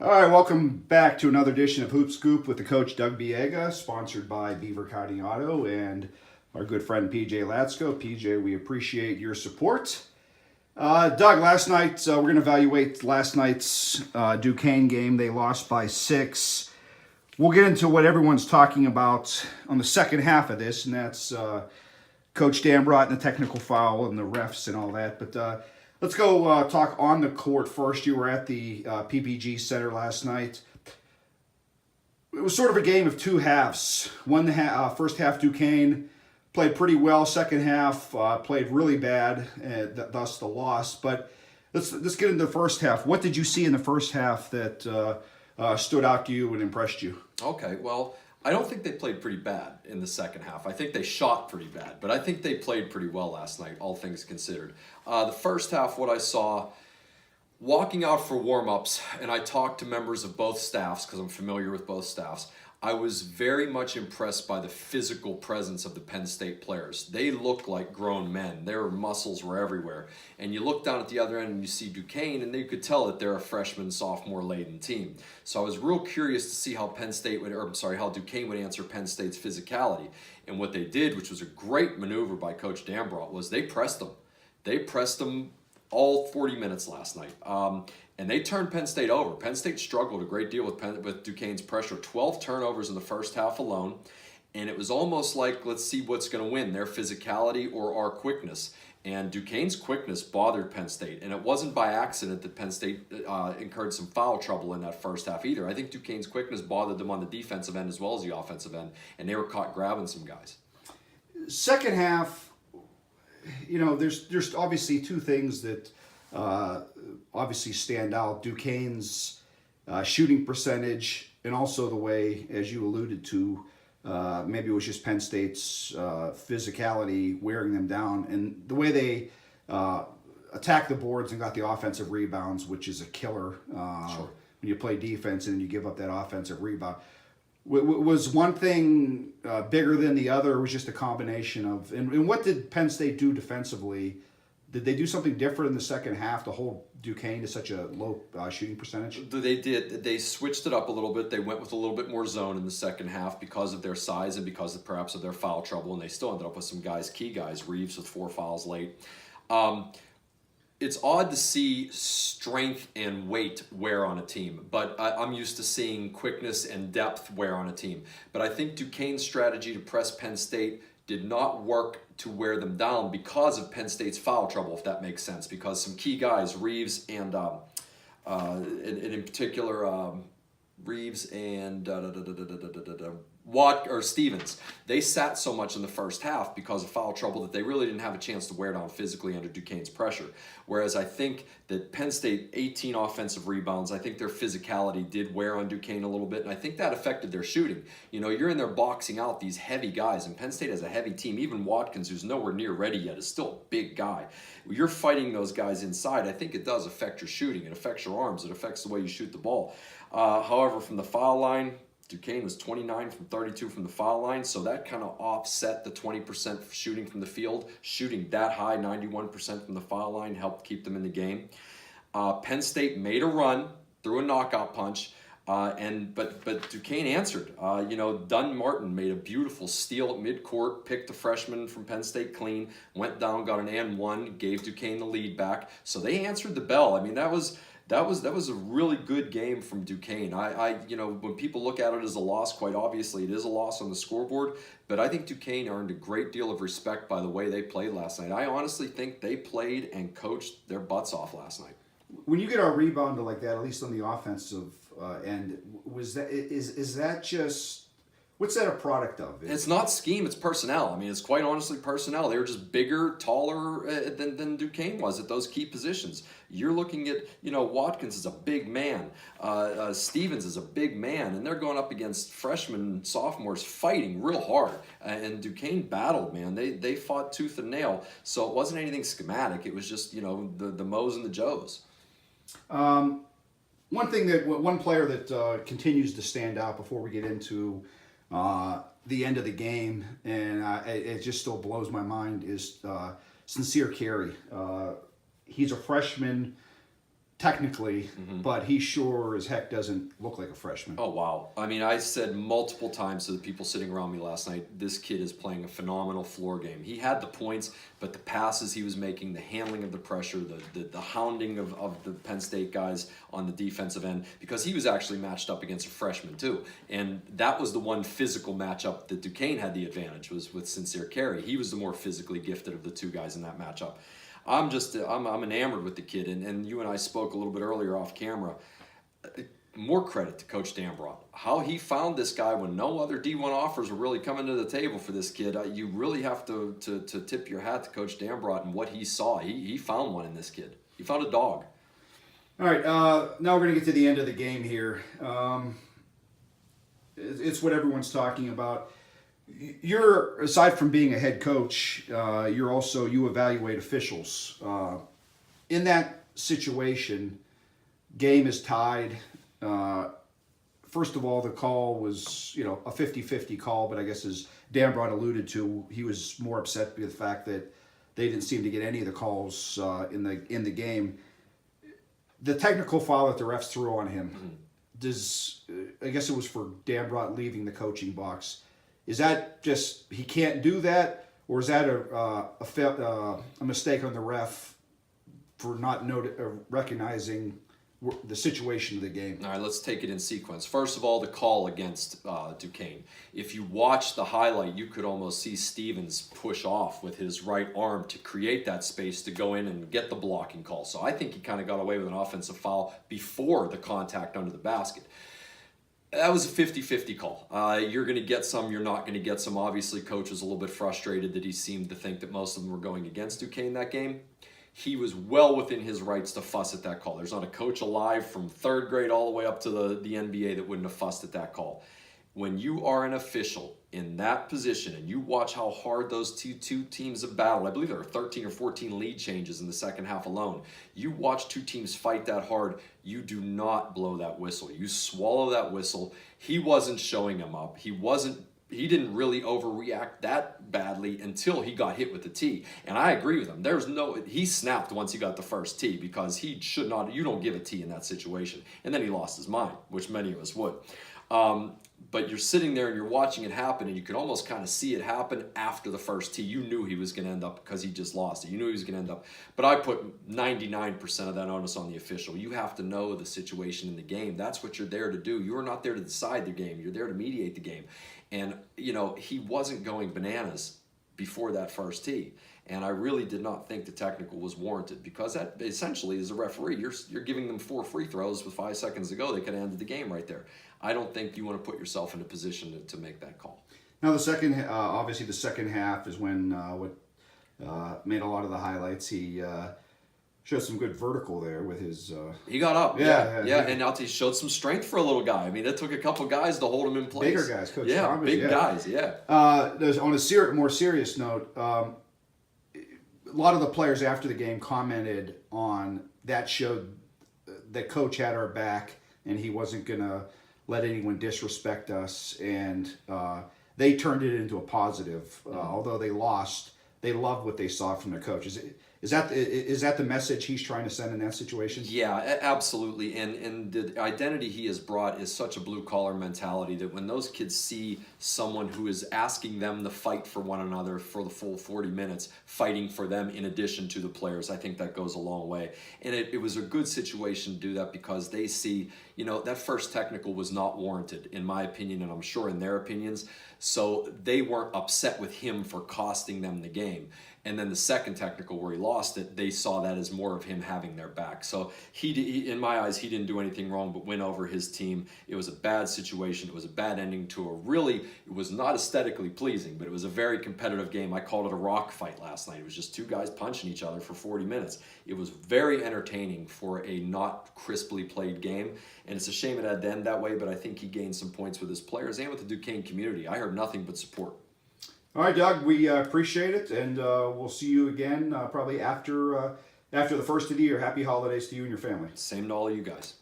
All right, welcome back to another edition of Hoop Scoop with the coach Doug Biega, sponsored by Beaver County Auto and our good friend PJ Latsko. PJ, we appreciate your support. Doug, last night, we're going to evaluate last night's Duquesne game. They lost by 6. We'll get into what everyone's talking about on the second half of this, and that's Coach Dambrot and the technical foul and the refs and all that. But let's go talk on the court first. You were at the PPG Center last night. It was sort of a game of two halves. First half, Duquesne played pretty well. Second half, played really bad, thus the loss. But let's get into the first half. What did you see in the first half that stood out to you and impressed you? Okay, well, I don't think they played pretty bad in the second half. I think they shot pretty bad, but I think they played pretty well last night, all things considered. The first half, what I saw, walking out for warm-ups, and I talked to members of both staffs because I'm familiar with both staffs, I was very much impressed by the physical presence of the Penn State players. They look like grown men. Their muscles were everywhere. And you look down at the other end and you see Duquesne, and you could tell that they're a freshman, sophomore-laden team. So I was real curious to see how how Duquesne would answer Penn State's physicality. And what they did, which was a great maneuver by Coach Dambrot, was they pressed them. They pressed them all 40 minutes last night. And they turned Penn State over. Penn State struggled a great deal with Duquesne's pressure. 12 turnovers in the first half alone. And it was almost like, let's see what's going to win, their physicality or our quickness. And Duquesne's quickness bothered Penn State. And it wasn't by accident that Penn State incurred some foul trouble in that first half either. I think Duquesne's quickness bothered them on the defensive end as well as the offensive end. And they were caught grabbing some guys. Second half, there's obviously two things that obviously stand out. Duquesne's shooting percentage, and also the way, as you alluded to, maybe it was just Penn State's physicality wearing them down, and the way they attacked the boards and got the offensive rebounds, which is a killer when you play defense and you give up that offensive rebound. Was one thing bigger than the other? Or was just a combination of? And what did Penn State do defensively? Did they do something different in the second half to hold Duquesne to such a low shooting percentage? They did. They switched it up a little bit. They went with a little bit more zone in the second half because of their size and because of perhaps of their foul trouble. And they still ended up with some key guys, Reeves with 4 fouls late. It's odd to see strength and weight wear on a team, but I'm used to seeing quickness and depth wear on a team. But I think Duquesne's strategy to press Penn State did not work to wear them down because of Penn State's foul trouble, if that makes sense. Because some key guys, Reeves and in particular Reeves and Stevens, they sat so much in the first half because of foul trouble that they really didn't have a chance to wear down physically under Duquesne's pressure. Whereas I think that Penn State, 18 offensive rebounds, I think their physicality did wear on Duquesne a little bit, and I think that affected their shooting. You're in there boxing out these heavy guys, and Penn State has a heavy team. Even Watkins, who's nowhere near ready yet, is still a big guy. You're fighting those guys inside. I think it does affect your shooting. It affects your arms. It affects the way you shoot the ball. However, from the foul line, Duquesne was 29 from 32 from the foul line, so that kind of offset the 20% shooting from the field. Shooting that high, 91% from the foul line, helped keep them in the game. Penn State made a run, threw a knockout punch, but Duquesne answered. Dunn Martin made a beautiful steal at midcourt, picked the freshman from Penn State clean, went down, got an and one, gave Duquesne the lead back. So they answered the bell. I mean, that was a really good game from Duquesne. When people look at it as a loss, quite obviously it is a loss on the scoreboard, but I think Duquesne earned a great deal of respect by the way they played last night. I honestly think they played and coached their butts off last night. When you get a rebounder like that, at least on the offensive end, is that just? What's that a product of? It's not scheme, it's personnel. I mean, it's quite honestly personnel. They were just bigger, taller than Duquesne was at those key positions. You're looking at, Watkins is a big man. Stevens is a big man. And they're going up against freshmen, sophomores fighting real hard. And Duquesne battled, man. They fought tooth and nail. So it wasn't anything schematic. It was just, the Moes and the Joes. One player that continues to stand out before we get into the end of the game, and it just still blows my mind, is Sincere Carey. He's a freshman, technically, but he sure as heck doesn't look like a freshman. Oh, wow. I mean, I said multiple times to the people sitting around me last night, this kid is playing a phenomenal floor game. He had the points, but the passes he was making, the handling of the pressure, the hounding of the Penn State guys on the defensive end, because he was actually matched up against a freshman too. And that was the one physical matchup that Duquesne had the advantage, was with Sincere Carey. He was the more physically gifted of the two guys in that matchup. I'm enamored with the kid, and you and I spoke a little bit earlier off camera. More credit to Coach Dambrot. How he found this guy when no other D1 offers were really coming to the table for this kid. You really have to tip your hat to Coach Dambrot and what he saw. He found one in this kid. He found a dog. All right, now we're going to get to the end of the game here. It's what everyone's talking about. You're, aside from being a head coach, you evaluate officials. In that situation, game is tied. First of all, the call was, a 50-50 call, but I guess as Dambrot alluded to, he was more upset with the fact that they didn't seem to get any of the calls in the game. The technical foul that the refs threw on him, I guess it was for Dambrot leaving the coaching box. Is that just he can't do that, or is that a mistake on the ref for not recognizing the situation of the game? All right, let's take it in sequence. First of all, the call against Duquesne. If you watch the highlight, you could almost see Stevens push off with his right arm to create that space to go in and get the blocking call. So I think he kind of got away with an offensive foul before the contact under the basket. That was a 50-50 call. You're going to get some, you're not going to get some. Obviously, coach was a little bit frustrated that he seemed to think that most of them were going against Duquesne that game. He was well within his rights to fuss at that call. There's not a coach alive from third grade all the way up to the NBA that wouldn't have fussed at that call. When you are an official in that position and you watch how hard those two teams have battled, I believe there were 13 or 14 lead changes in the second half alone. You watch two teams fight that hard, you do not blow that whistle. You swallow that whistle. He wasn't showing him up. He didn't really overreact that badly until he got hit with the tee. And I agree with him. He snapped once he got the first tee, because he should not, you don't give a tee in that situation. And then he lost his mind, which many of us would. But you're sitting there and you're watching it happen, and you can almost kind of see it happen after the first tee. You knew he was going to end up, because he just lost it. You knew he was going to end up. But I put 99% of that onus on the official. You have to know the situation in the game. That's what you're there to do. You're not there to decide the game. You're there to mediate the game. And, he wasn't going bananas before that first tee. And I really did not think the technical was warranted, because that essentially, as a referee, you're giving them 4 free throws with 5 seconds to go. They could have ended the game right there. I don't think you want to put yourself in a position to make that call. Now, obviously the second half is when what made a lot of the highlights. He showed some good vertical there with his... He got up, yeah. And I'll tell you, showed some strength for a little guy. I mean, it took a couple guys to hold him in place. Bigger guys, Coach Thomas. Big guys, yeah. On a more serious note, a lot of the players after the game commented on that, showed that Coach had our back and he wasn't going to let anyone disrespect us, and they turned it into a positive. Although they lost, they loved what they saw from their coach. Is that the message he's trying to send in that situation? Yeah, absolutely. And the identity he has brought is such a blue-collar mentality that when those kids see someone who is asking them to fight for one another for the full 40 minutes, fighting for them in addition to the players, I think that goes a long way. And it was a good situation to do that, because they see, that first technical was not warranted, in my opinion, and I'm sure in their opinions. So they weren't upset with him for costing them the game. And then the second technical where he lost it, they saw that as more of him having their back. So he in my eyes, he didn't do anything wrong but win over his team. It was a bad situation. It was a bad ending to it was not aesthetically pleasing, but it was a very competitive game. I called it a rock fight last night. It was just two guys punching each other for 40 minutes. It was very entertaining for a not crisply played game. And it's a shame it had to end that way, but I think he gained some points with his players and with the Duquesne community. I heard nothing but support. All right, Doug, we appreciate it, and we'll see you again probably after the first of the year. Happy holidays to you and your family. Same to all of you guys.